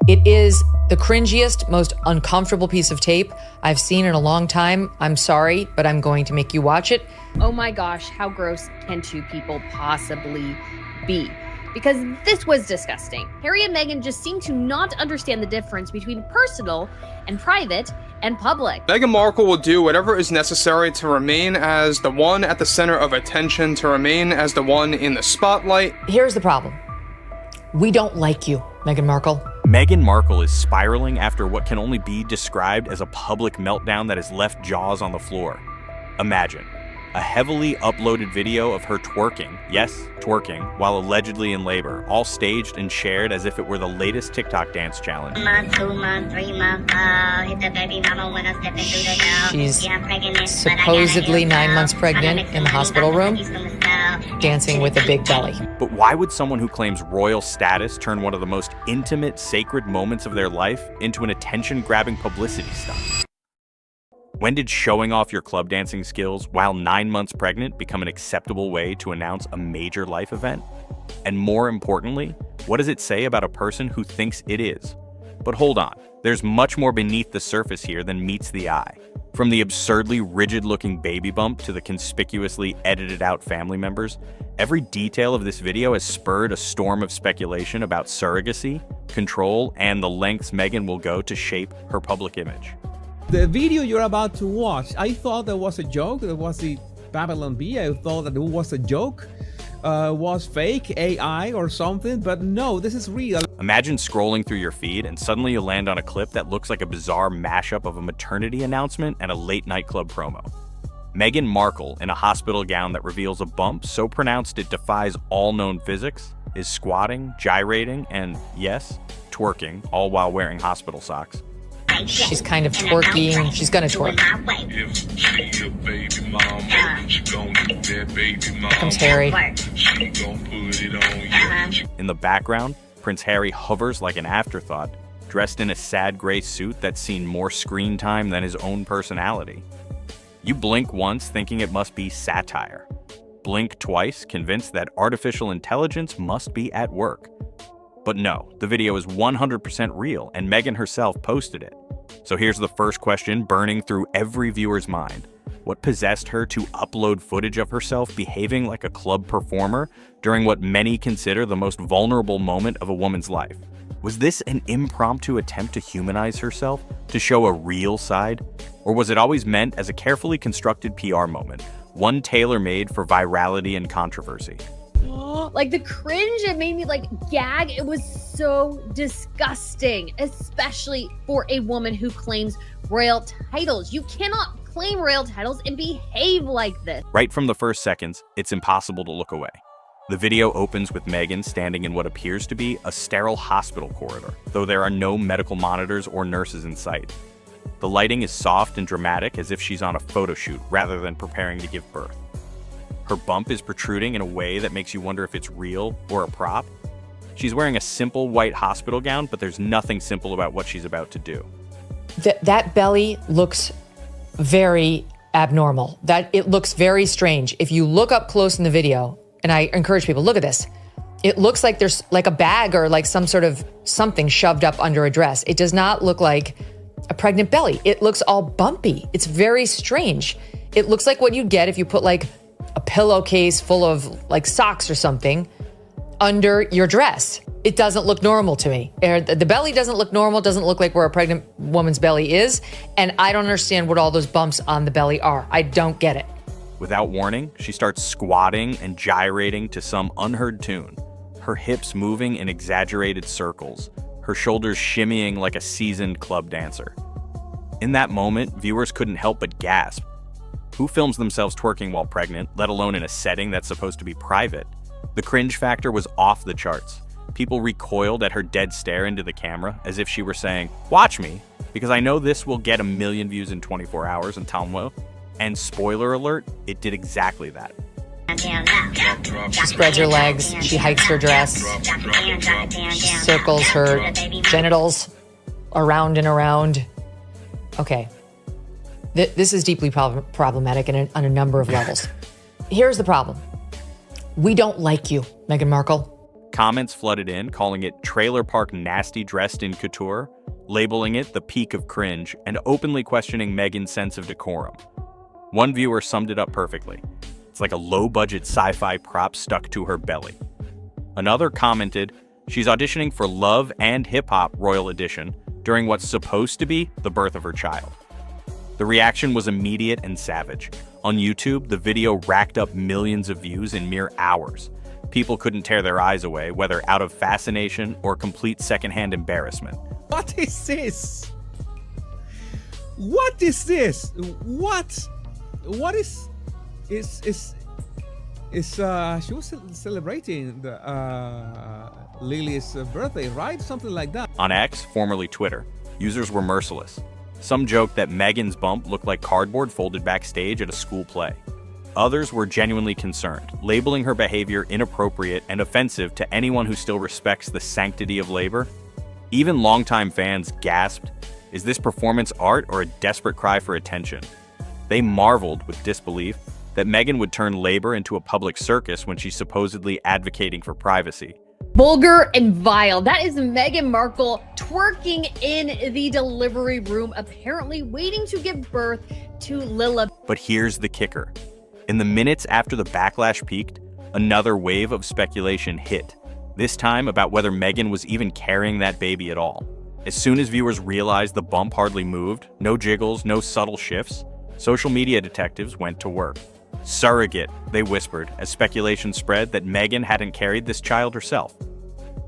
It is the cringiest, most uncomfortable piece of tape I've seen in a long time. I'm sorry, but I'm going to make you watch it. Oh my gosh, how gross can two people possibly be? Because this was disgusting. Harry and Meghan just seem to not understand the difference between personal and private and public. Meghan Markle will do whatever is necessary to remain as the one at the center of attention, to remain as the one in the spotlight. Here's the problem. We don't like you, Meghan Markle. Meghan Markle is spiraling after what can only be described as a public meltdown that has left jaws on the floor. Imagine a heavily uploaded video of her twerking, yes, twerking, while allegedly in labor, all staged and shared as if it were the latest TikTok dance challenge. She's supposedly 9 months pregnant in the hospital room, dancing with a big belly. But why would someone who claims royal status turn one of the most intimate, sacred moments of their life into an attention-grabbing publicity stunt? When did showing off your club dancing skills while 9 months pregnant become an acceptable way to announce a major life event? And more importantly, what does it say about a person who thinks it is? But hold on, there's much more beneath the surface here than meets the eye. From the absurdly rigid-looking baby bump to the conspicuously edited-out family members, every detail of this video has spurred a storm of speculation about surrogacy, control, and the lengths Meghan will go to shape her public image. The video you're about to watch, I thought that was a joke. That was the Babylon Bee. I thought that it was a joke, was fake, AI or something, but no, this is real. Imagine scrolling through your feed and suddenly you land on a clip that looks like a bizarre mashup of a maternity announcement and a late night club promo. Meghan Markle, in a hospital gown that reveals a bump so pronounced it defies all known physics, is squatting, gyrating, and yes, twerking, all while wearing hospital socks. She's kind of twerking. She's gonna twerk. Here comes Harry. In the background, Prince Harry hovers like an afterthought, dressed in a sad gray suit that's seen more screen time than his own personality. You blink once thinking it must be satire. Blink twice convinced that artificial intelligence must be at work. But no, the video is 100% real, and Meghan herself posted it. So here's the first question burning through every viewer's mind. What possessed her to upload footage of herself behaving like a club performer during what many consider the most vulnerable moment of a woman's life? Was this an impromptu attempt to humanize herself, to show a real side? Or was it always meant as a carefully constructed PR moment, one tailor-made for virality and controversy? Like the cringe, it made me like gag. It was so disgusting, especially for a woman who claims royal titles. You cannot claim royal titles and behave like this. Right from the first seconds, it's impossible to look away. The video opens with Meghan standing in what appears to be a sterile hospital corridor, though there are no medical monitors or nurses in sight. The lighting is soft and dramatic, as if she's on a photo shoot rather than preparing to give birth. Her bump is protruding in a way that makes you wonder if it's real or a prop. She's wearing a simple white hospital gown, but there's nothing simple about what she's about to do. That belly looks very abnormal. That it looks very strange. If you look up close in the video, and I encourage people, look at this. It looks like there's like a bag or like some sort of something shoved up under a dress. It does not look like a pregnant belly. It looks all bumpy. It's very strange. It looks like what you'd get if you put like a pillowcase full of like socks or something under your dress. It doesn't look normal to me. The belly doesn't look normal, doesn't look like where a pregnant woman's belly is. And I don't understand what all those bumps on the belly are. I don't get it. Without warning, she starts squatting and gyrating to some unheard tune, her hips moving in exaggerated circles, her shoulders shimmying like a seasoned club dancer. In that moment, viewers couldn't help but gasp. Who films themselves twerking while pregnant, let alone in a setting that's supposed to be private? The cringe factor was off the charts. People recoiled at her dead stare into the camera as if she were saying, "Watch me, because I know this will get 1 million views in 24 hours and Talmo." And spoiler alert, it did exactly that. She spreads her legs, she hikes her dress, she circles her genitals around and around. Okay. This is deeply problematic on a number of levels. Here's the problem. We don't like you, Meghan Markle. Comments flooded in, calling it trailer park nasty dressed in couture, labeling it the peak of cringe, and openly questioning Megyn's sense of decorum. One viewer summed it up perfectly. It's like a low-budget sci-fi prop stuck to her belly. Another commented, she's auditioning for Love and Hip Hop Royal Edition during what's supposed to be the birth of her child. The reaction was immediate and savage. On YouTube, the video racked up millions of views in mere hours. People couldn't tear their eyes away, whether out of fascination or complete secondhand embarrassment. What is this? What is this? What is she was celebrating the Lily's birthday, right? Something like that. On X, formerly Twitter, users were merciless. Some joked that Megyn's bump looked like cardboard folded backstage at a school play. Others were genuinely concerned, labeling her behavior inappropriate and offensive to anyone who still respects the sanctity of labor. Even longtime fans gasped, is this performance art or a desperate cry for attention? They marveled with disbelief that Megyn would turn labor into a public circus when she's supposedly advocating for privacy. Vulgar and vile. That is Meghan Markle twerking in the delivery room, apparently waiting to give birth to Lila. But here's the kicker. In the minutes after the backlash peaked, another wave of speculation hit, this time about whether Megyn was even carrying that baby at all. As soon as viewers realized the bump hardly moved, no jiggles, no subtle shifts, social media detectives went to work. Surrogate, they whispered, as speculation spread that Megyn hadn't carried this child herself.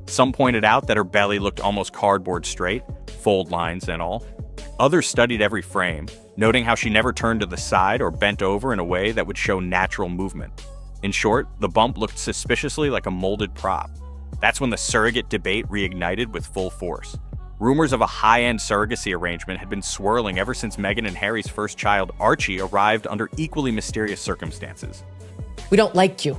Some pointed out that her belly looked almost cardboard straight, fold lines and all. Others studied every frame, noting how she never turned to the side or bent over in a way that would show natural movement. In short, the bump looked suspiciously like a molded prop. That's when the surrogate debate reignited with full force. Rumors of a high-end surrogacy arrangement had been swirling ever since Meghan and Harry's first child, Archie, arrived under equally mysterious circumstances. We don't like you.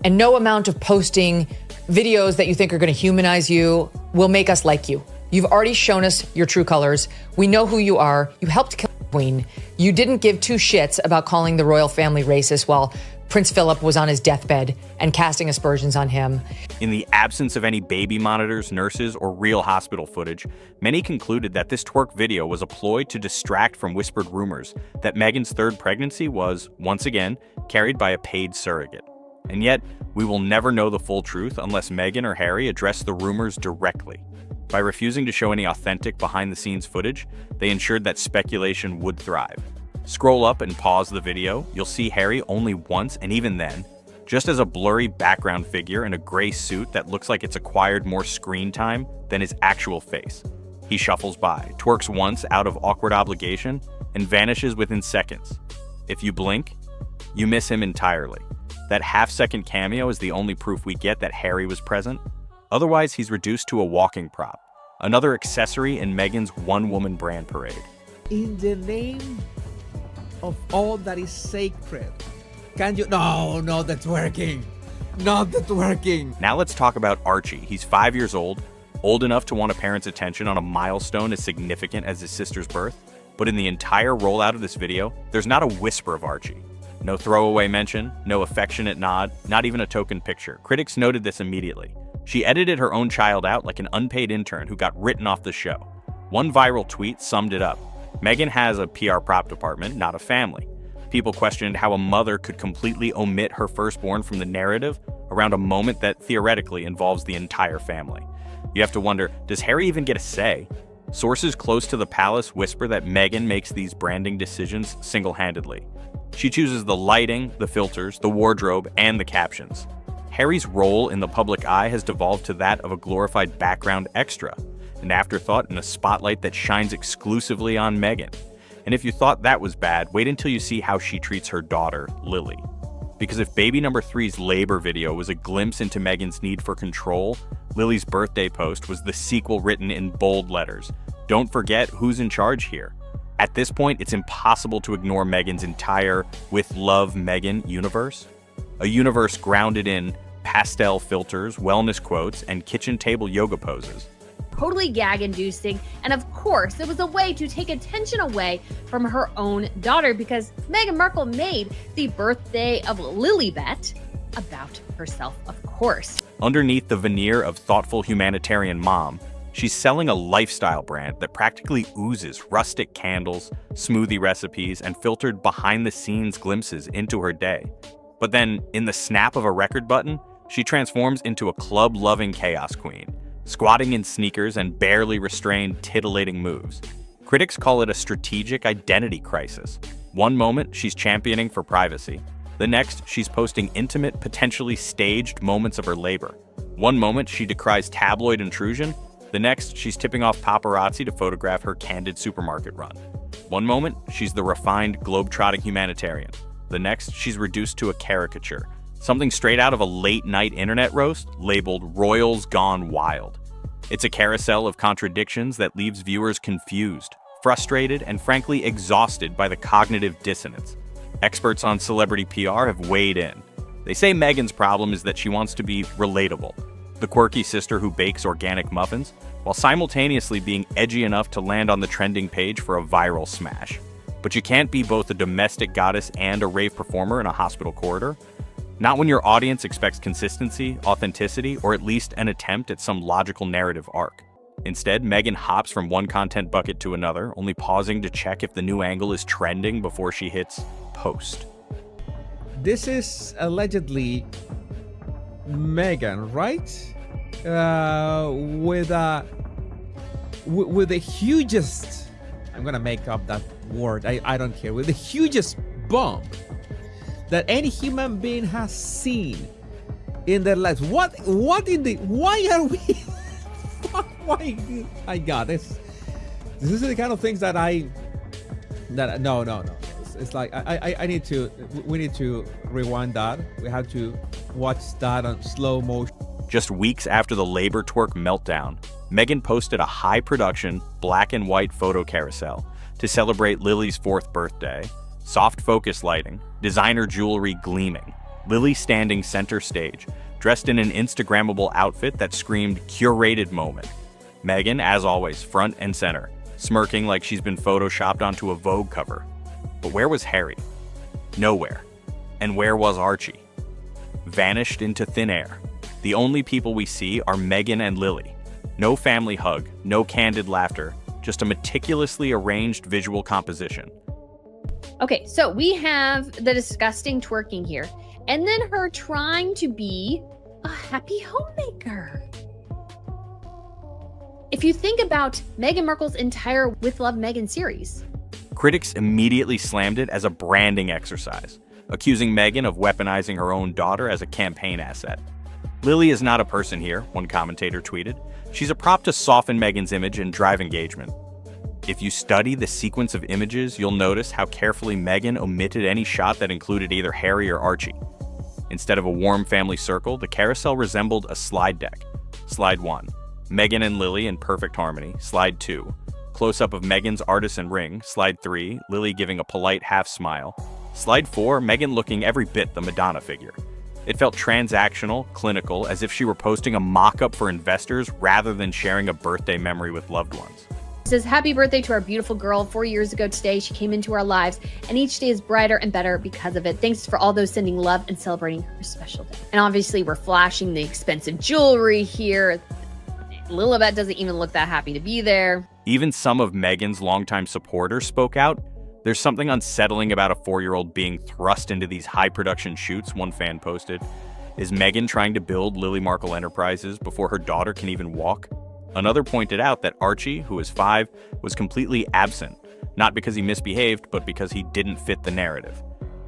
And no amount of posting videos that you think are going to humanize you will make us like you. You've already shown us your true colors. We know who you are. You helped kill the Queen. You didn't give two shits about calling the royal family racist while Prince Philip was on his deathbed and casting aspersions on him. In the absence of any baby monitors, nurses, or real hospital footage, many concluded that this twerk video was a ploy to distract from whispered rumors that Meghan's third pregnancy was, once again, carried by a paid surrogate. And yet, we will never know the full truth unless Meghan or Harry address the rumors directly. By refusing to show any authentic behind-the-scenes footage, they ensured that speculation would thrive. Scroll up and pause the video, you'll see Harry only once, and even then, just as a blurry background figure in a gray suit that looks like it's acquired more screen time than his actual face. He shuffles by, twerks once out of awkward obligation, and vanishes within seconds. If you blink, you miss him entirely. That half-second cameo is the only proof we get that Harry was present. Otherwise, he's reduced to a walking prop, another accessory in Meghan's one-woman brand parade. In the name of all that is sacred, can you? No, not the twerking. Not the twerking. Now let's talk about Archie. He's 5 years old enough to want a parent's attention on a milestone as significant as his sister's birth. But in the entire rollout of this video, there's not a whisper of Archie. No throwaway mention, no affectionate nod, not even a token picture. Critics noted this immediately. She edited her own child out like an unpaid intern who got written off the show. One viral tweet summed it up. Meghan has a PR prop department, not a family. People questioned how a mother could completely omit her firstborn from the narrative around a moment that theoretically involves the entire family. You have to wonder, does Harry even get a say? Sources close to the palace whisper that Meghan makes these branding decisions single-handedly. She chooses the lighting, the filters, the wardrobe, and the captions. Harry's role in the public eye has devolved to that of a glorified background extra, an afterthought in a spotlight that shines exclusively on Meghan. And if you thought that was bad, wait until you see how she treats her daughter, Lily. Because if baby number 3's labor video was a glimpse into Meghan's need for control, Lily's birthday post was the sequel written in bold letters. Don't forget who's in charge here. At this point, it's impossible to ignore Meghan's entire With Love Meghan universe. A universe grounded in pastel filters, wellness quotes, and kitchen table yoga poses. Totally gag-inducing, and of course, it was a way to take attention away from her own daughter because Meghan Markle made the birthday of Lilibet about herself, of course. Underneath the veneer of thoughtful humanitarian mom, she's selling a lifestyle brand that practically oozes rustic candles, smoothie recipes, and filtered behind-the-scenes glimpses into her day. But then, in the snap of a record button, she transforms into a club-loving chaos queen, squatting in sneakers and barely restrained titillating moves. Critics call it a strategic identity crisis. One moment, she's championing for privacy. The next, she's posting intimate, potentially staged moments of her labor. One moment, she decries tabloid intrusion. The next, she's tipping off paparazzi to photograph her candid supermarket run. One moment, she's the refined, globe-trotting humanitarian. The next, she's reduced to a caricature, something straight out of a late-night internet roast labeled Royals Gone Wild. It's a carousel of contradictions that leaves viewers confused, frustrated, and frankly exhausted by the cognitive dissonance. Experts on celebrity PR have weighed in. They say Meghan's problem is that she wants to be relatable, the quirky sister who bakes organic muffins, while simultaneously being edgy enough to land on the trending page for a viral smash. But you can't be both a domestic goddess and a rave performer in a hospital corridor. Not when your audience expects consistency, authenticity, or at least an attempt at some logical narrative arc. Instead, Megyn hops from one content bucket to another, only pausing to check if the new angle is trending before she hits post. This is allegedly Meghan, right? With the hugest, I'm gonna make up that word, I don't care, with the hugest bump that any human being has seen in their lives. Why are we why my God, this is the kind of things that no. It's like we need to rewind that. We have to watch that on slow motion. Just weeks after the labor twerk meltdown, Megyn posted a high-production, black and white photo carousel to celebrate Lily's 4th birthday. Soft focus lighting, designer jewelry gleaming, Lily standing center stage, dressed in an Instagrammable outfit that screamed curated moment. Megyn, as always, front and center, smirking like she's been photoshopped onto a Vogue cover. But where was Harry? Nowhere. And where was Archie? Vanished into thin air. The only people we see are Megyn and Lily. No family hug, no candid laughter, just a meticulously arranged visual composition. Okay, so we have the disgusting twerking here, and then her trying to be a happy homemaker. If you think about Meghan Markle's entire With Love Meghan series. Critics immediately slammed it as a branding exercise, accusing Megyn of weaponizing her own daughter as a campaign asset. Lily is not a person here, one commentator tweeted. She's a prop to soften Meghan's image and drive engagement. If you study the sequence of images, you'll notice how carefully Megyn omitted any shot that included either Harry or Archie. Instead of a warm family circle, the carousel resembled a slide deck. Slide 1, Megyn and Lily in perfect harmony. Slide 2, close-up of Meghan's artisan ring. Slide 3, Lily giving a polite half smile. Slide 4, Megyn looking every bit the Madonna figure. It felt transactional, clinical, as if she were posting a mock-up for investors rather than sharing a birthday memory with loved ones. It says, happy birthday to our beautiful girl. 4 years ago today, she came into our lives, and each day is brighter and better because of it. Thanks for all those sending love and celebrating her special day. And obviously, we're flashing the expensive jewelry here. Lilibet doesn't even look that happy to be there. Even some of Meghan's longtime supporters spoke out. There's something unsettling about a 4-year-old being thrust into these high-production shoots, one fan posted. Is Meghan trying to build Lily Markle Enterprises before her daughter can even walk? Another pointed out that Archie, who is 5, was completely absent, not because he misbehaved, but because he didn't fit the narrative.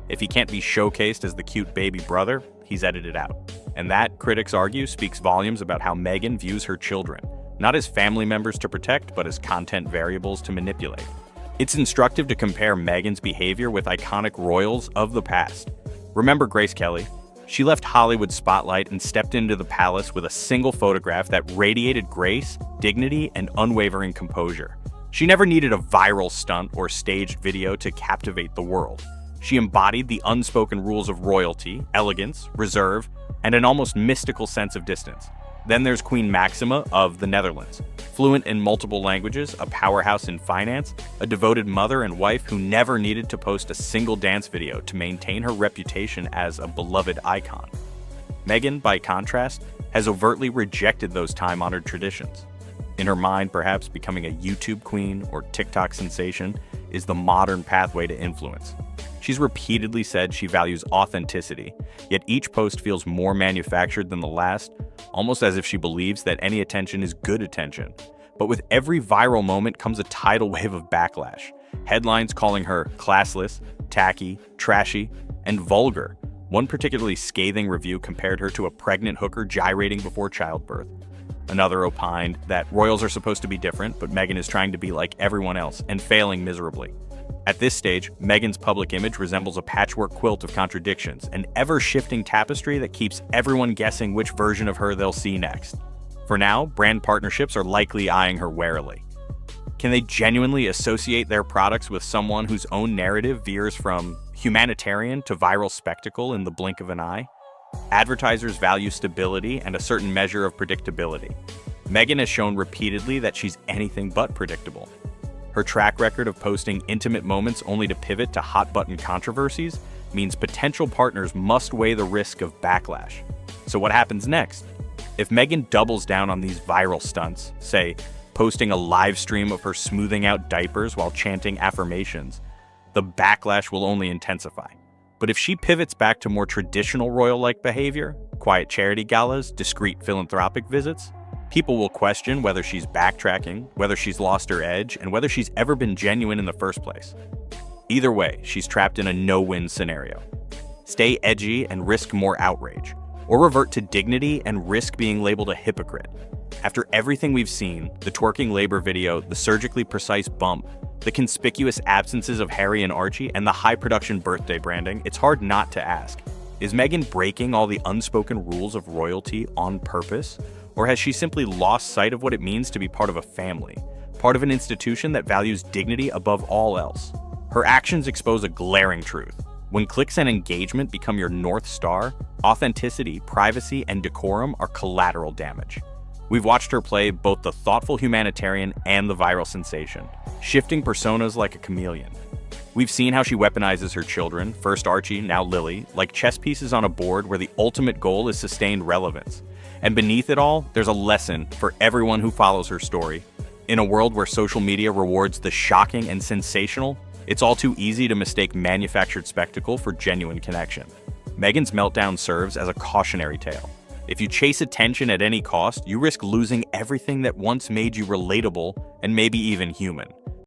If he can't be showcased as the cute baby brother, he's edited out. And that, critics argue, speaks volumes about how Meghan views her children, not as family members to protect, but as content variables to manipulate. It's instructive to compare Meghan's behavior with iconic royals of the past. Remember Grace Kelly? She left Hollywood spotlight and stepped into the palace with a single photograph that radiated grace, dignity, and unwavering composure. She never needed a viral stunt or staged video to captivate the world. She embodied the unspoken rules of royalty, elegance, reserve, and an almost mystical sense of distance. Then there's Queen Maxima of the Netherlands. Fluent in multiple languages, a powerhouse in finance, a devoted mother and wife who never needed to post a single dance video to maintain her reputation as a beloved icon. Meghan, by contrast, has overtly rejected those time-honored traditions. In her mind, perhaps becoming a YouTube queen or TikTok sensation is the modern pathway to influence. She's repeatedly said she values authenticity, yet each post feels more manufactured than the last, almost as if she believes that any attention is good attention. But with every viral moment comes a tidal wave of backlash. Headlines calling her classless, tacky, trashy, and vulgar. One particularly scathing review compared her to a pregnant hooker gyrating before childbirth. Another opined that royals are supposed to be different, but Meghan is trying to be like everyone else and failing miserably. At this stage, Meghan's public image resembles a patchwork quilt of contradictions, an ever-shifting tapestry that keeps everyone guessing which version of her they'll see next. For now, brand partnerships are likely eyeing her warily. Can they genuinely associate their products with someone whose own narrative veers from humanitarian to viral spectacle in the blink of an eye? Advertisers value stability and a certain measure of predictability. Meghan has shown repeatedly that she's anything but predictable. Her track record of posting intimate moments only to pivot to hot-button controversies means potential partners must weigh the risk of backlash. So what happens next? If Meghan doubles down on these viral stunts, say, posting a live stream of her smoothing out diapers while chanting affirmations, the backlash will only intensify. But if she pivots back to more traditional royal-like behavior, quiet charity galas, discreet philanthropic visits, people will question whether she's backtracking, whether she's lost her edge, and whether she's ever been genuine in the first place. Either way, she's trapped in a no-win scenario. Stay edgy and risk more outrage, or revert to dignity and risk being labeled a hypocrite. After everything we've seen, the twerking labor video, the surgically precise bump, the conspicuous absences of Harry and Archie, and the high-production birthday branding, it's hard not to ask, is Meghan breaking all the unspoken rules of royalty on purpose? Or has she simply lost sight of what it means to be part of a family, part of an institution that values dignity above all else? Her actions expose a glaring truth. When clicks and engagement become your North Star, authenticity, privacy, and decorum are collateral damage. We've watched her play both the thoughtful humanitarian and the viral sensation, shifting personas like a chameleon. We've seen how she weaponizes her children, first Archie, now Lily, like chess pieces on a board where the ultimate goal is sustained relevance. And beneath it all, there's a lesson for everyone who follows her story. In a world where social media rewards the shocking and sensational, it's all too easy to mistake manufactured spectacle for genuine connection. Meghan's meltdown serves as a cautionary tale. If you chase attention at any cost, you risk losing everything that once made you relatable and maybe even human.